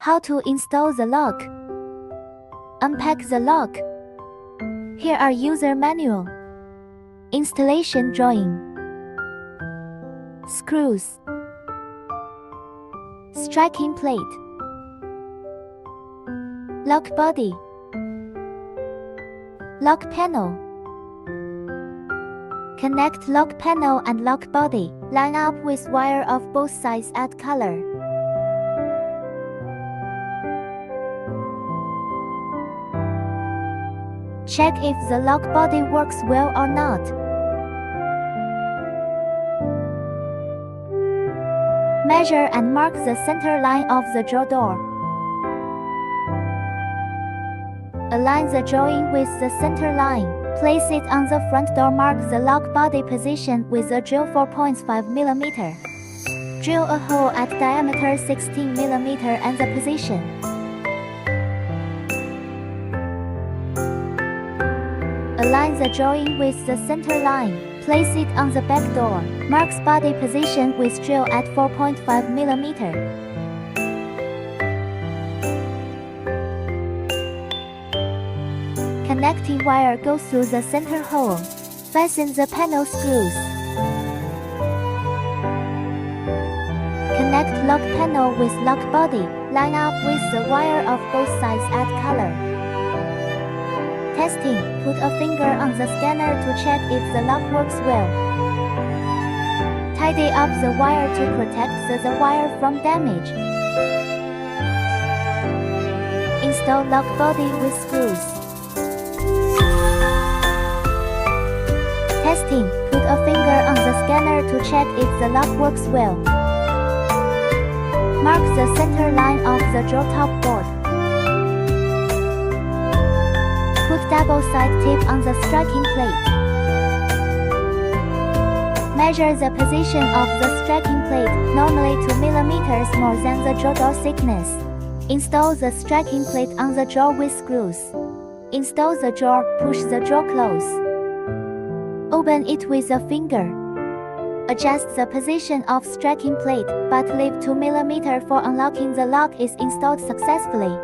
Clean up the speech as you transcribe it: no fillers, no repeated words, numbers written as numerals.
How to install the lock. Unpack the lock. Here are user manual. Installation drawing. Screws. Striking plate. Lock body. Lock panel. Connect lock panel and lock body. Line up with wire of both sides. Add color. Check if the lock body works well or not. Measure and mark the center line of the drawer door. Align the drawing with the center line. Place it on the front door. Mark the lock body position with a drill 4.5 mm. Drill a hole at diameter 16 mm and the position. Align the drawing with the center line. Place it on the back door. Marks body position with drill at 4.5 mm. Connecting wire goes through the center hole. Fasten the panel screws. Connect lock panel with lock body. Line up with the wire of both sides. Add color. Testing. Put a finger on the scanner to check if the lock works well. Tidy up the wire to protect the wire from damage. Install lock body with screws. Testing. Put a finger on the scanner to check if the lock works well. Mark the center line of the drawer top board. Put double-side tape on the striking plate. Measure the position of the striking plate, normally 2 mm more than the drawer door thickness. Install the striking plate on the drawer with screws. Install the drawer, push the drawer close. Open it with a finger. Adjust the position of striking plate, but leave 2 mm for unlocking. The lock is installed successfully.